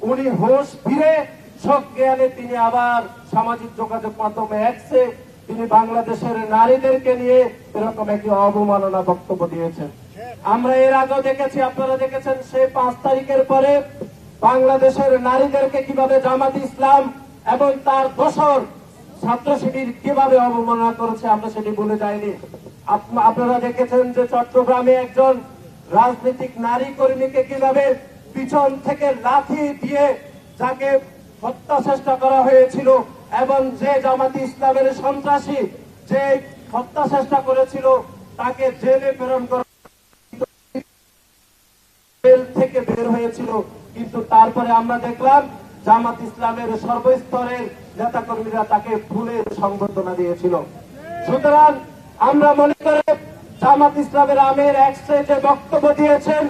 উনি হোশ ফিরে সজ্ঞানে তিনি আবার সামাজিক যোগাযোগ মাধ্যমে এক্সে তিনি বাংলাদেশের নারীদেরকে নিয়ে এরকম একটি অবমাননা বক্তব্য দিয়েছেন। আমরা এর আগেও দেখেছি, আপনারা দেখেছেন, সে 5 তারিখের পরে বাংলাদেশের নারীদেরকে কিভাবে জামাত ইসলাম এবং তার দোসর ছাত্র শিবির কিভাবে অবমাননা করেছে, আমরা সেটি ভুলে যাইনি। আপনারা দেখেছেন যে চট্টগ্রামে একজন রাজনৈতিক নারী কর্মীকে কিভাবে পিছন থেকে লাথি দিয়ে যাকে হত্যা চেষ্টা করা হয়েছিল, এবং যে জামাতি ইসলামের সন্ত্রাসী যে হত্যা চেষ্টা করেছিল তাকে জেলে প্রেরণ করা থেকে বের হয়েছিল। কিন্তু তারপরে আমরা দেখলাম জামাত ইসলামের সর্বস্তরের নেতাকর্মীরা তাকে ফুলের সংবর্ধনা দিয়েছিল। সুতরাং আমরা মনে করি জামাত ইসলামের আমির এক্সে যে বক্তব্য দিয়েছেন,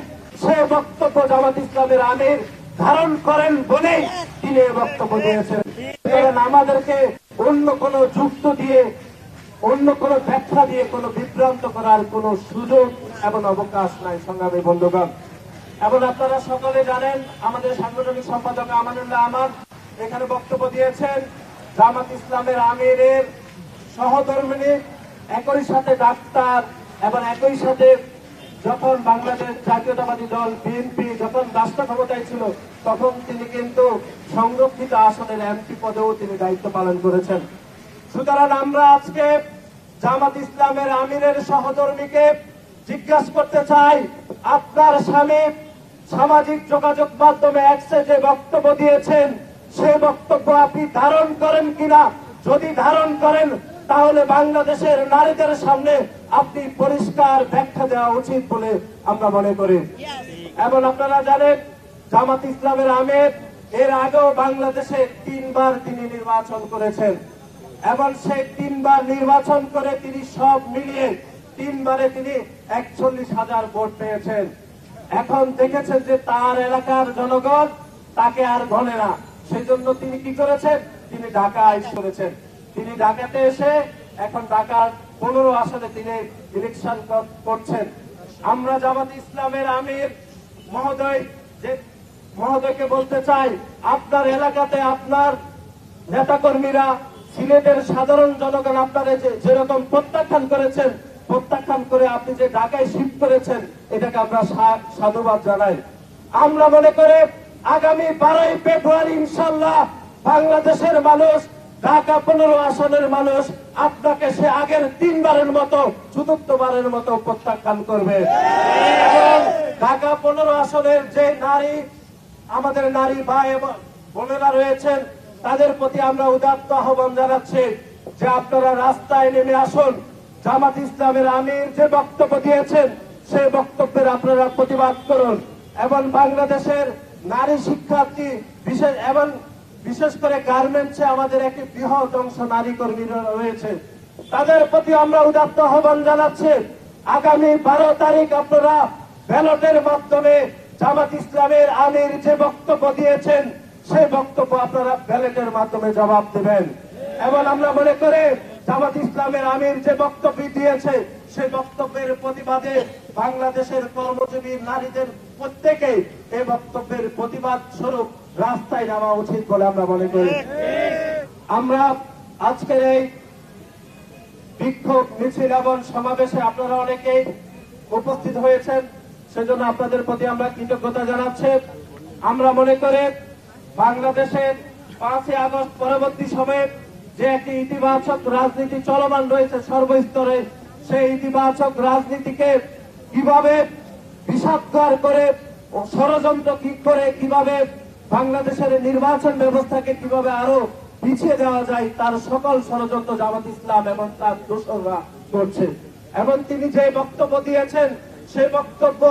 সে বক্তব্য জামাত ইসলামের আমির ধারণ করেন বলেই তিনি বক্তব্য দিয়েছেন। কারণ আমাদেরকে অন্য কোনো যুক্ত দিয়ে, অন্য কোনো ব্যাখ্যা দিয়ে কোনো বিভ্রান্ত করার কোনো সুযোগ এবং অবকাশ নাই সংগ্রামী বন্ধুগণ। এবং আপনারা সকলে জানেন আমাদের সাংগঠনিক সম্পাদক আমানুল্লাহ আহমদ এখানে বক্তব্য দিয়েছেন। জামাত ইসলামের আমিরের সহধর্মিণী, একই সাথে ডাক্তার, এবং একই সাথে যখন বাংলাদেশ জাতীয়তাবাদী দল বিএনপি যখন রাষ্ট্র ক্ষমতায় ছিল তখন তিনি কিন্তু সংরক্ষিত আসনের এমপি পদেও তিনি দায়িত্ব পালন করেছেন। সুতরাং আমরা আজকে জামাত ইসলামের আমিরের সহধর্মীকে জিজ্ঞাসা করতে চাই, আপনার স্বামী সামাজিক যোগাযোগ মাধ্যমে এক্সে যে বক্তব্য দিয়েছেন সে বক্তব্য আপনি ধারণ করেন কিনা? যদি ধারণ করেন তাহলে বাংলাদেশের নারীদের সামনে আপনি পরিষ্কার ব্যাখ্যা দেওয়া উচিত বলে আমরা মনে করি। এবং আপনারা জানেন জামাত ইসলামের আমির এর আগেও বাংলাদেশে 3 বার তিনি নির্বাচন করেছেন, এবং সেই 3 বার নির্বাচন করে তিনি সব মিলিয়ে 3 বারে তিনি 41,000 ভোট পেয়েছেন। এখন দেখেছেন যে তার এলাকার জনগণ তাকে আর গণে না, সেই জন্য তিনি কি করেছেন, তিনি ঢাকা আইস করেছেন। তিনি ঢাকাতে এসে এখন ঢাকার 15 আসনে তিনি ইলেকশন করছেন। আমরা জামাত ইসলামের আমির মহোদয়কে বলতে চাই, আপনার এলাকাতে আপনার নেতাকর্মীরা, সিলেটের সাধারণ জনগণ আপনারা যেরকম প্রত্যাখ্যান করেছেন, প্রত্যাখ্যান করে আপনি যে ঢাকায় শিফট করেছেন এটাকে আমরা সাধুবাদ জানাই। আমরা মনে করে আগামী 12ই ফেব্রুয়ারি ইনশাআল্লাহ বাংলাদেশের মানুষ, ঢাকা 15 আসনের মানুষ আপনাকে সে আগের 3 বারের মতো, 4র্থবারের মতো প্রত্যাখ্যান করবে। এবং ঢাকা 15 আসনের যে নারী, আমাদের নারী ভাই এবং বোনেরা রয়েছেন তাদের প্রতি আমরা উদাত্ত আহ্বান জানাচ্ছি যে আপনারা রাস্তায় নেমে আসুন। জামাত ইসলামের আমির যে বক্তব্য দিয়েছেন সেই বক্তব্যের আপনারা প্রতিবাদ করুন। এবং বাংলাদেশের নারী শিক্ষার্থী বিশেষ করে গার্মেন্টসে আমাদের একটি বৃহৎ অংশ নারী কর্মীরা রয়েছে, তাদের প্রতি আমরা উদাত্ত আহ্বান জানাচ্ছি আগামী 12 তারিখ আপনারা ব্যালটের মাধ্যমে জামাত ইসলামের আমির যে বক্তব্য দিয়েছেন সেই বক্তব্য আপনারা ব্যালটের মাধ্যমে জবাব দেবেন। এবং আমরা মনে করে জামাত ইসলামের আমির যে বক্তব্য দিয়েছে সেই বক্তব্যের প্রতিবাদে বাংলাদেশের কর্মজীবী নারীদের প্রত্যেকেই এই বক্তব্যের প্রতিবাদ স্বরূপ রাস্তায় নামা উচিত বলে আমরা মনে করি। আমরা আজকের এই বিক্ষোভ মিছিল এবং সমাবেশে আপনারা অনেকেই উপস্থিত হয়েছেন, সেজন্য আপনাদের প্রতি আমরা কৃতজ্ঞতা জানাচ্ছি। আমরা মনে করি বাংলাদেশের 5ই আগস্ট পরবর্তী সময়ে যে একটি ইতিবাচক রাজনীতি চলমান রয়েছে সর্বস্তরে, সেই ইতিবাচক রাজনীতিকে কিভাবে বিষাদগার করে, ষড়যন্ত্র কি করে কিভাবে বাংলাদেশের নির্বাচন ব্যবস্থাকে কিভাবে আরো পিছিয়ে দেওয়া যায় তার সকল ষড়যন্ত্র জামাত ইসলাম এবং তার দোসররা করছে। এবং তিনি যে বক্তব্য দিয়েছেন সেই বক্তব্য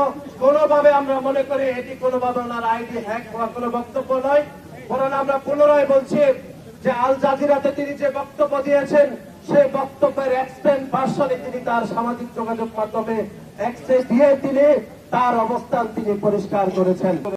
কোনোভাবে আমরা মনে করি এটি কোনোভাবে ওনার আইডি হ্যাক হওয়া কোনো বক্তব্য নয়, বরং আমরা পুনরায় বলছি যে আল জাজিরাতে তিনি যে বক্তব্য দিয়েছেন সেই বক্তব্যের এক্সটেন্ড ভার্সনে তিনি তার সামাজিক যোগাযোগ মাধ্যমে অ্যাক্সেস দিয়ে তিনি তার অবস্থান তিনি পরিষ্কার করেছেন।